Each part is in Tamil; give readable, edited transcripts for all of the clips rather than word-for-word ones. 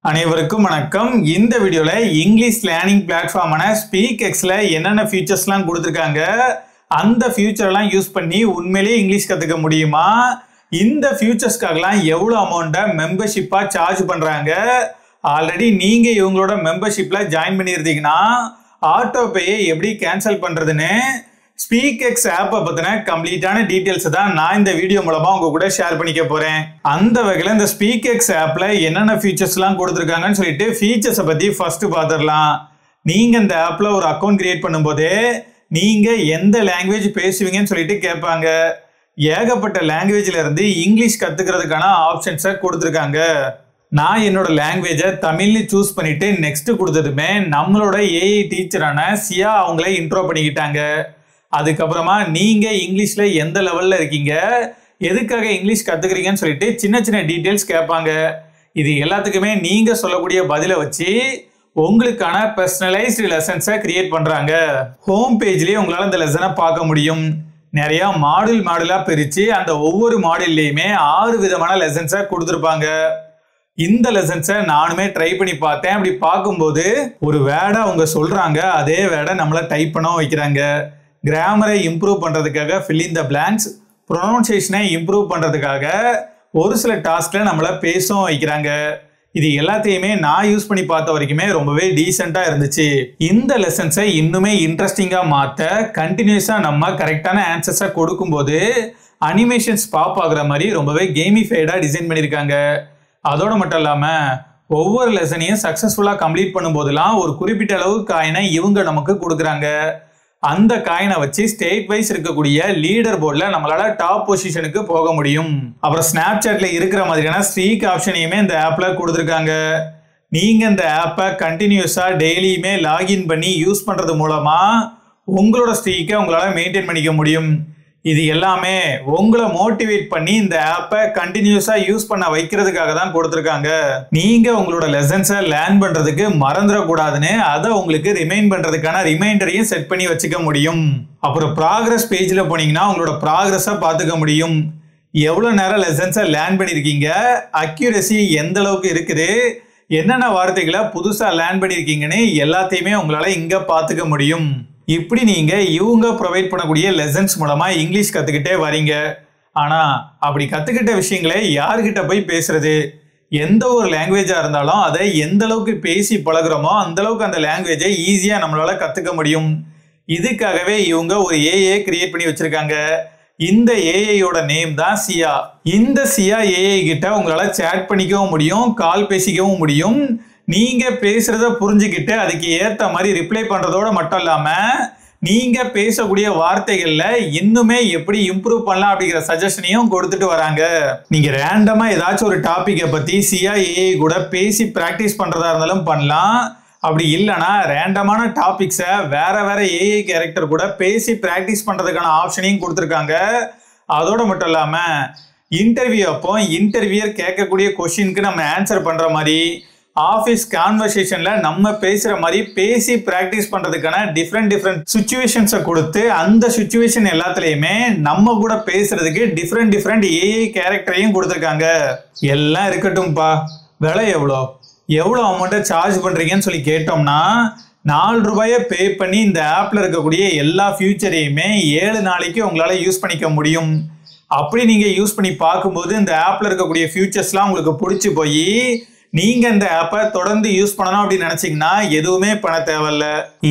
அனைவருக்கும் வணக்கம். இந்த வீடியோல இங்கிலீஷ் லேர்னிங் பிளாட்ஃபார்மான ஸ்பீக்எக்ஸ்ல என்னென்ன ஃபீச்சர்ஸ்லாம் கொடுத்துருக்காங்க, அந்த ஃபியூச்சர்லாம் யூஸ் பண்ணி உண்மையிலேயே இங்கிலீஷ் கற்றுக்க முடியுமா, இந்த ஃபியூச்சர்ஸ்க்காகலாம் எவ்வளோ அமௌண்ட்டை மெம்பர்ஷிப்பாக சார்ஜ் பண்ணுறாங்க, ஆல்ரெடி நீங்கள் இவங்களோட மெம்பர்ஷிப்பில் ஜாயின் பண்ணியிருந்தீங்கன்னா ஆட்டோ பேயை எப்படி கேன்சல் பண்ணுறதுன்னு ஸ்பீக்எக்ஸ் ஆப்பை பற்றின கம்ப்ளீட்டான டீட்டெயில்ஸ் தான் நான் இந்த வீடியோ மூலமாக உங்க கூட ஷேர் பண்ணிக்க போகிறேன். அந்த வகையில் இந்த ஸ்பீக்எக்ஸ் ஆப்பில் என்னென்ன ஃபீச்சர்ஸ்லாம் கொடுத்துருக்காங்கன்னு சொல்லிட்டு ஃபீச்சர்ஸை பற்றி ஃபர்ஸ்ட் பார்த்துடலாம். நீங்கள் இந்த ஆப்பில் ஒரு அக்கௌண்ட் கிரியேட் பண்ணும்போதே நீங்கள் எந்த லாங்குவேஜ் பேசுவீங்கன்னு சொல்லிட்டு கேட்பாங்க. ஏகப்பட்ட லாங்குவேஜில் இருந்து இங்கிலீஷ் கற்றுக்கிறதுக்கான ஆப்ஷன்ஸை கொடுத்துருக்காங்க. நான் என்னோட லாங்குவேஜை தமிழ்னு சூஸ் பண்ணிட்டு நெக்ஸ்ட் கொடுத்ததுமே நம்மளோட ஏஐ டீச்சரான சியா அவங்கள இன்ட்ரோ பண்ணிக்கிட்டாங்க. அதுக்கப்புறமா நீங்கள் இங்கிலீஷில் எந்த லெவலில் இருக்கீங்க, எதுக்காக இங்கிலீஷ் கற்றுக்குறீங்கன்னு சொல்லிட்டு சின்ன சின்ன டீட்டெயில்ஸ் கேட்பாங்க. இது எல்லாத்துக்குமே நீங்கள் சொல்லக்கூடிய பதிலை வச்சு உங்களுக்கான பர்சனலைஸ்டு லெசன்ஸை கிரியேட் பண்ணுறாங்க. ஹோம் பேஜ்லேயே உங்களால் இந்த லெசனை பார்க்க முடியும். நிறையா மாடலாக பிரித்து அந்த ஒவ்வொரு மாடல்லையுமே 6 விதமான லெசன்ஸை கொடுத்துருப்பாங்க. இந்த லெசன்ஸை நானுமே ட்ரை பண்ணி பார்த்தேன். அப்படி பார்க்கும்போது ஒரு வேர்டை அவங்க சொல்கிறாங்க, அதே வேர்டை நம்மளை டைப் பண்ண வைக்கிறாங்க. கிராமரை இம்ப்ரூவ் பண்ணுறதுக்காக ஃபில் இன் த பிளாங்க்ஸ், ப்ரொனவுன்சியேஷனை இம்ப்ரூவ் பண்ணுறதுக்காக ஒரு சில டாஸ்கில் நம்மளை பேசவும் வைக்கிறாங்க. இது எல்லாத்தையுமே நான் யூஸ் பண்ணி பார்த்த வரைக்குமே ரொம்பவே டீசெண்டாக இருந்துச்சு. இந்த லெசன்ஸை இன்னுமே இன்ட்ரெஸ்டிங்காக மாற்ற கண்டினியூஸாக நம்ம கரெக்டான ஆன்சர்ஸை கொடுக்கும்போது அனிமேஷன்ஸ் பாப் ஆகுற மாதிரி ரொம்பவே கேமிஃபைடாக டிசைன் பண்ணியிருக்காங்க. அதோடு மட்டும் இல்லாமல் ஒவ்வொரு லெசனையும் சக்ஸஸ்ஃபுல்லாக கம்ப்ளீட் பண்ணும்போதெல்லாம் ஒரு குறிப்பிட்ட அளவு காயினை இவங்க நமக்கு கொடுக்குறாங்க. அந்த காயினை வச்சு ஸ்டேட் வைஸ் இருக்கக்கூடிய லீடர் போர்டில் நம்மளால டாப் பொசிஷனுக்கு போக முடியும். அப்புறம் ஸ்னாப்சாட்ல இருக்கிற மாதிரியான ஸ்ட்ரீக் ஆப்ஷனையுமே இந்த ஆப்பில் கொடுத்துருக்காங்க. நீங்கள் இந்த ஆப்பை கண்டினியூஸாக டெய்லியுமே லாகின் பண்ணி யூஸ் பண்ணுறது மூலமாக உங்களோட ஸ்ட்ரீக்கை உங்களால் மெயின்டைன் பண்ணிக்க முடியும். இது எல்லாமே உங்களை மோட்டிவேட் பண்ணி இந்த ஆப்பை கண்டினியூஸாக யூஸ் பண்ண வைக்கிறதுக்காக தான் கொடுத்துருக்காங்க. நீங்கள் உங்களோட லெசன்ஸை லேர்ன் பண்ணுறதுக்கு மறந்துடக்கூடாதுன்னு அதை உங்களுக்கு ரிமைண்ட் பண்ணுறதுக்கான ரிமைண்டரையும் செட் பண்ணி வச்சுக்க முடியும். அப்புறம் ப்ராக்ரஸ் பேஜில் போனீங்கன்னா உங்களோட ப்ராக்ரஸை பார்த்துக்க முடியும். எவ்வளோ நேரம் லெசன்ஸை லேர்ன் பண்ணியிருக்கீங்க, அக்யூரசி எந்த அளவுக்கு இருக்குது, என்னென்ன வார்த்தைகளை புதுசாக லேர்ன் பண்ணியிருக்கீங்கன்னு எல்லாத்தையுமே உங்களால் இங்கே பார்த்துக்க முடியும். இப்படி நீங்கள் இவங்க ப்ரொவைட் பண்ணக்கூடிய லெசன்ஸ் மூலமாக இங்கிலீஷ் கற்றுக்கிட்டே வரீங்க. ஆனால் அப்படி கற்றுக்கிட்ட விஷயங்களை யார்கிட்ட போய் பேசுறது, எந்த ஒரு லாங்குவேஜாக இருந்தாலும் அதை எந்த அளவுக்கு பேசி பழகுறோமோ அந்தளவுக்கு அந்த லாங்குவேஜை ஈஸியாக நம்மளால் கற்றுக்க முடியும். இதுக்காகவே இவங்க ஒரு ஏஐ கிரியேட் பண்ணி வச்சுருக்காங்க. இந்த ஏஐயோட நேம் தான் சியா. இந்த சியா ஏஐ கிட்ட உங்களால் சேட் பண்ணிக்கவும் முடியும், கால் பேசிக்கவும் முடியும். நீங்கள் பேசுகிறத புரிஞ்சுக்கிட்டு அதுக்கு ஏற்ற மாதிரி ரிப்ளை பண்ணுறதோட மட்டும் இல்லாமல் நீங்கள் பேசக்கூடிய வார்த்தைகளில் இன்னுமே எப்படி இம்ப்ரூவ் பண்ணலாம் அப்படிங்கிற சஜஷனையும் கொடுத்துட்டு வராங்க. நீங்கள் ரேண்டமாக ஏதாச்சும் ஒரு டாப்பிக்கை பற்றி சியா ஏஐ கூட பேசி ப்ராக்டிஸ் பண்ணுறதா இருந்தாலும் பண்ணலாம். அப்படி இல்லைனா ரேண்டமான டாபிக்ஸை வேறு ஏஐ கேரக்டர் கூட பேசி ப்ராக்டிஸ் பண்ணுறதுக்கான ஆப்ஷனையும் கொடுத்துருக்காங்க. அதோடு மட்டும் இல்லாமல் இன்டர்வியூ அப்போ இன்டர்வியூர் கேட்கக்கூடிய கொஷினுக்கு நம்ம ஆன்சர் பண்ணுற மாதிரி, ஆஃபீஸ் கான்வர்சேஷனில் நம்ம பேசுகிற மாதிரி பேசி ப்ராக்டிஸ் பண்ணுறதுக்கான டிஃப்ரெண்ட் சுச்சுவேஷன்ஸை கொடுத்து அந்த சுச்சுவேஷன் எல்லாத்துலேயுமே நம்ம கூட பேசுகிறதுக்கு டிஃப்ரெண்ட் ஏஐ கேரக்டரையும் கொடுத்துருக்காங்க. எல்லாம் இருக்கட்டும்ப்பா, விலை எவ்வளோ அமௌண்ட்டை சார்ஜ் பண்ணுறீங்கன்னு சொல்லி கேட்டோம்னா 4 ரூபாயை பே பண்ணி இந்த ஆப்பில் இருக்கக்கூடிய எல்லா ஃபியூச்சரையுமே 7 நாளைக்கு உங்களால் யூஸ் பண்ணிக்க முடியும். அப்படி நீங்கள் யூஸ் பண்ணி பார்க்கும்போது இந்த ஆப்பில் இருக்கக்கூடிய ஃபியூச்சர்ஸ்லாம் உங்களுக்கு பிடிச்சி போய் நீங்கள் இந்த ஆப்பை தொடர்ந்து யூஸ் பண்ணணும் அப்படின்னு நினச்சிங்கன்னா எதுவுமே பண்ண தேவையில்ல.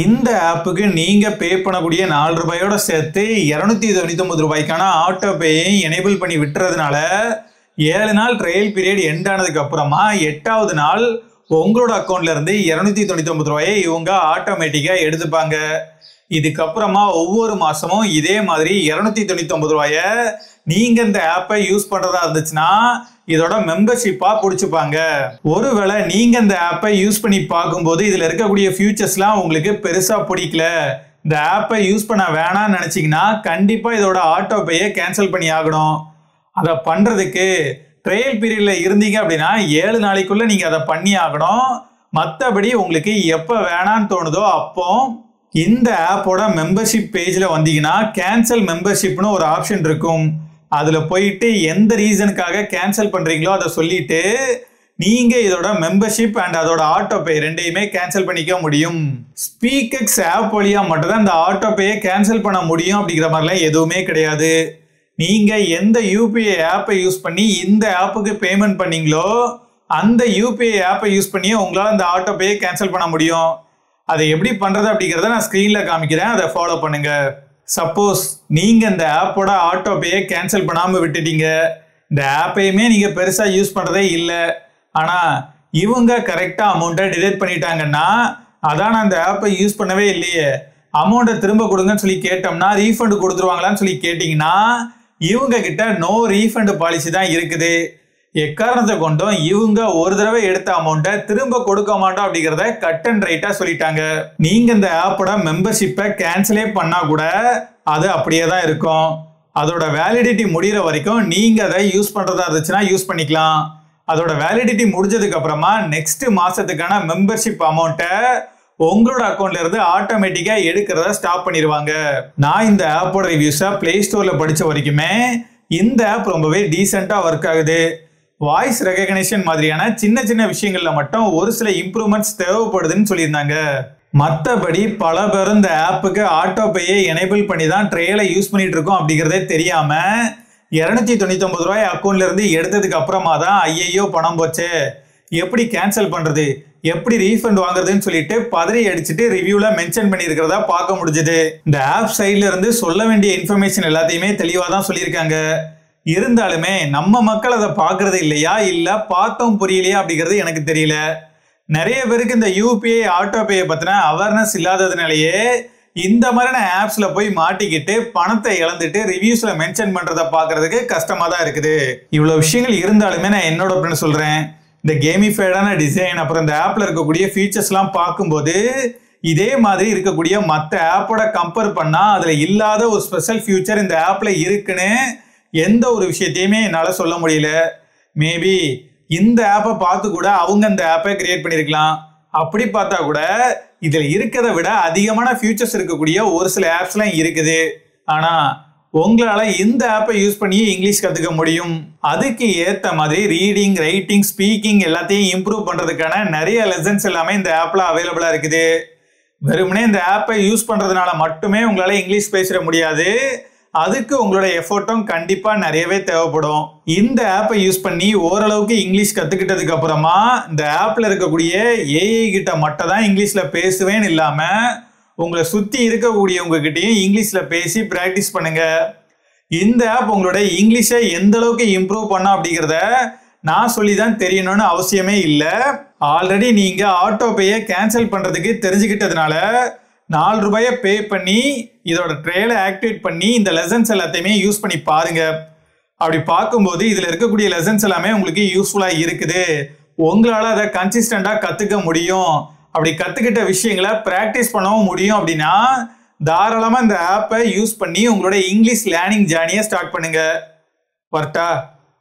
இந்த ஆப்புக்கு நீங்கள் பே பண்ணக்கூடிய 4 ரூபாயோட சேர்த்து 299 ரூபாய்க்கான ஆட்டோ பேயை எனேபிள் பண்ணி விட்டுறதுனால 7 நாள் ட்ரையல் பீரியட் எண்ட் ஆனதுக்கு அப்புறமா 8வது நாள் உங்களோட அக்கௌண்ட்ல இருந்து 299 ரூபாயை இவங்க ஆட்டோமேட்டிக்காக எடுத்துப்பாங்க. இதுக்கப்புறமா ஒவ்வொரு மாதமும் இதே மாதிரி 299 ரூபாயை நீங்கள் இந்த ஆப்பை யூஸ் பண்ணுறதா இருந்துச்சுன்னா இதோட மெம்பர்ஷிப்பாக பிடிச்சிப்பாங்க. ஒருவேளை நீங்கள் இந்த ஆப்பை யூஸ் பண்ணி பார்க்கும்போது இதில் இருக்கக்கூடிய ஃபியூச்சர்ஸ்லாம் உங்களுக்கு பெருசாக பிடிக்கல, இந்த ஆப்பை யூஸ் பண்ண வேணாம்னு நினச்சிங்கன்னா கண்டிப்பாக இதோட ஆட்டோ பேயை கேன்சல் பண்ணி ஆகணும். அதை பண்ணுறதுக்கு ட்ரையல் பீரியடில் இருந்தீங்க அப்படின்னா 7 நாளைக்குள்ளே நீங்கள் அதை பண்ணி ஆகணும். மற்றபடி உங்களுக்கு எப்போ வேணான்னு தோணுதோ அப்போ இந்த ஆப்போட மெம்பர்ஷிப் பேஜில் வந்தீங்கன்னா கேன்சல் மெம்பர்ஷிப்னு ஒரு ஆப்ஷன் இருக்கும். அதில் போயிட்டு எந்த ரீசனுக்காக கேன்சல் பண்ணுறீங்களோ அதை சொல்லிட்டு நீங்க இதோட மெம்பர்ஷிப் அண்ட் அதோட ஆட்டோ பே ரெண்டையுமே கேன்சல் பண்ணிக்க முடியும். ஸ்பீக்எக்ஸ் ஆப் வழியா மட்டும் தான் இந்த ஆட்டோ பேயை கேன்சல் பண்ண முடியும் அப்படிங்கிற மாதிரிலாம் எதுவுமே கிடையாது. நீங்க எந்த யூபிஐ ஆப்பை யூஸ் பண்ணி இந்த ஆப்புக்கு பேமெண்ட் பண்ணீங்களோ அந்த யூபிஐ ஆப்பை யூஸ் பண்ணி உங்களால் இந்த ஆட்டோ பேயை கேன்சல் பண்ண முடியும். அதை எப்படி பண்றது அப்படிங்கிறத நான் ஸ்க்ரீன்ல காமிக்கிறேன், அதை ஃபாலோ பண்ணுங்க. சப்போஸ் நீங்க இந்த ஆப்போட ஆட்டோ பேயை கேன்சல் பண்ணாம விட்டுட்டீங்க, இந்த ஆப்பையுமே நீங்க பெருசா யூஸ் பண்றதே இல்லை, ஆனா இவங்க கரெக்டா அமௌண்ட்டை டிடெக்ட் பண்ணிட்டாங்கன்னா அதான் நான் அந்த ஆப்பை யூஸ் பண்ணவே இல்லையே, அமௌண்ட்டை திரும்ப கொடுங்கன்னு சொல்லி கேட்டோம்னா ரீஃபண்ட் கொடுத்துருவாங்களான்னு சொல்லி கேட்டீங்கன்னா இவங்க கிட்ட நோ ரீஃபண்ட் பாலிசி தான் இருக்குது. எக்காரணத்தை கொண்டும் இவங்க ஒரு தடவை எடுத்த அமௌண்ட்டை திரும்ப கொடுக்க மாட்டோம் அப்படிங்கிறத கட் அண்ட் ரைட்டா சொல்லிட்டாங்க. நீங்க இந்த ஆப்போட மெம்பர்ஷிப்பை கேன்சலே பண்ணா கூட அது அப்படியே தான் இருக்கும். அதோட வேலிடிட்டி முடிகிற வரைக்கும் நீங்க அதை யூஸ் பண்றதா இருந்துச்சுன்னா யூஸ் பண்ணிக்கலாம். அதோட வேலிடிட்டி முடிஞ்சதுக்கு அப்புறமா நெக்ஸ்ட் மாசத்துக்கான மெம்பர்ஷிப் அமௌண்ட்டை உங்களோட அக்கௌண்ட்ல இருந்து ஆட்டோமேட்டிக்கா எடுக்கிறத ஸ்டாப் பண்ணிடுவாங்க. நான் இந்த ஆப்போட ரிவ்யூஸை பிளே ஸ்டோர்ல படிச்ச வரைக்குமே இந்த ஆப் ரொம்பவே டீசெண்டா ஒர்க் ஆகுது. வாய்ஸ் ரெகக்னிஷன் மாதிரியான சின்ன சின்ன விஷயங்கள்ல மட்டும் ஒரு சில இம்ப்ரூவ்மெண்ட்ஸ் தேவைப்படுதுன்னு சொல்லியிருந்தாங்க. மற்றபடி பல பேரும் இந்த ஆப்புக்கு ஆட்டோ பேயை எனேபிள் பண்ணி தான் ட்ரையலை யூஸ் பண்ணிட்டு இருக்கோம் அப்படிங்கிறதே தெரியாம 299 ரூபாய் அக்கௌண்ட்ல இருந்து எடுத்ததுக்கு அப்புறமா தான் ஐயோ பணம் போச்சு, எப்படி கேன்சல் பண்றது, எப்படி ரீஃபண்ட் வாங்குறதுன்னு சொல்லிட்டு பதறி அடிச்சுட்டு ரிவ்யூல மென்ஷன் பண்ணியிருக்கிறதா பார்க்க முடிஞ்சது. இந்த ஆப் சைட்ல இருந்து சொல்ல வேண்டிய இன்ஃபர்மேஷன் எல்லாத்தையுமே தெளிவா தான் சொல்லியிருக்காங்க. இருந்தாலுமே நம்ம மக்கள் அதை பார்க்கறது இல்லையா, இல்ல பார்த்தோம் புரியலையா அப்படிங்கிறது எனக்கு தெரியல. நிறைய பேருக்கு இந்த யூபிஐ ஆட்டோ பேயை பத்தின அவேர்னஸ் இல்லாததுனாலேயே இந்த மாதிரியான ஆப்ஸ்ல போய் மாட்டிக்கிட்டு பணத்தை இழந்துட்டு ரிவ்யூஸ்ல மென்ஷன் பண்றதை பார்க்கறதுக்கு கஷ்டமா தான் இருக்குது. இவ்வளவு விஷயங்கள் இருந்தாலுமே நான் என்னோட ஒப்பீனியன் சொல்றேன். இந்த கேமிஃபைடான டிசைன் அப்புறம் இந்த ஆப்ல இருக்கக்கூடிய ஃபீச்சர்ஸ்லாம் பார்க்கும்போது இதே மாதிரி இருக்கக்கூடிய மற்ற ஆப்போட கம்பேர் பண்ணா அதுல இல்லாத ஒரு ஸ்பெஷல் ஃபியூச்சர் இந்த ஆப்ல இருக்குன்னு எந்த ஒரு விஷயத்தையுமே என்னால் சொல்ல முடியல. மேபி இந்த ஆப்பை பார்த்து கூட அவங்க இந்த ஆப்பை கிரியேட் பண்ணியிருக்கலாம். அப்படி பார்த்தா கூட இதில் இருக்கிறத விட அதிகமான ஃபியூச்சர்ஸ் இருக்கக்கூடிய ஒரு சில ஆப்ஸ்லாம் இருக்குது. ஆனால் உங்களால் இந்த ஆப்பை யூஸ் பண்ணி இங்கிலீஷ் கற்றுக்க முடியும். அதுக்கு ஏற்ற மாதிரி ரீடிங், ரைட்டிங், ஸ்பீக்கிங் எல்லாத்தையும் இம்ப்ரூவ் பண்ணுறதுக்கான நிறைய லெசன்ஸ் எல்லாமே இந்த ஆப்பில் அவைலபிளாக இருக்குது. வெறுமனே இந்த ஆப்பை யூஸ் பண்ணுறதுனால மட்டுமே உங்களால் இங்கிலீஷ் பேசிட முடியாது. அதுக்கு உங்களோட எஃபோர்ட்டும் கண்டிப்பா நிறையவே தேவைப்படும். இந்த ஆப்பை யூஸ் பண்ணி ஓரளவுக்கு இங்கிலீஷ் கத்துக்கிட்டதுக்கு அப்புறமா இந்த ஆப்ல இருக்கக்கூடிய ஏஐ கிட்ட மட்டும் தான் இங்கிலீஷ்ல பேசுவேன்னு இல்லாம உங்களை சுத்தி இருக்கக்கூடியவங்க கிட்டையும் இங்கிலீஷ்ல பேசி பிராக்டிஸ் பண்ணுங்க. இந்த ஆப் உங்களோட இங்கிலீஷை எந்த அளவுக்கு இம்ப்ரூவ் பண்ண அப்படிங்கிறத நான் சொல்லி தான் தெரியணும்னு அவசியமே இல்லை. ஆல்ரெடி நீங்க ஆட்டோ பேயை கேன்சல் பண்றதுக்கு தெரிஞ்சுக்கிட்டதுனால 4 ரூபாயை பே பண்ணி இதோட ட்ரையலை ஆக்டிவேட் பண்ணி இந்த லெசன்ஸ் எல்லாத்தையுமே யூஸ் பண்ணி பாருங்க. அப்படி பார்க்கும்போது இதில் இருக்கக்கூடிய லெசன்ஸ் எல்லாமே உங்களுக்கு யூஸ்ஃபுல்லாக இருக்குது. உங்களால் அதை கன்சிஸ்டண்டாக கற்றுக்க முடியும். அப்படி கற்றுக்கிட்ட விஷயங்களை ப்ராக்டிஸ் பண்ணவும் முடியும். அப்படின்னா தாராளமாக இந்த ஆப்பை யூஸ் பண்ணி உங்களோட இங்கிலீஷ் லேர்னிங் ஜேர்னியை ஸ்டார்ட் பண்ணுங்க. வரட்டா?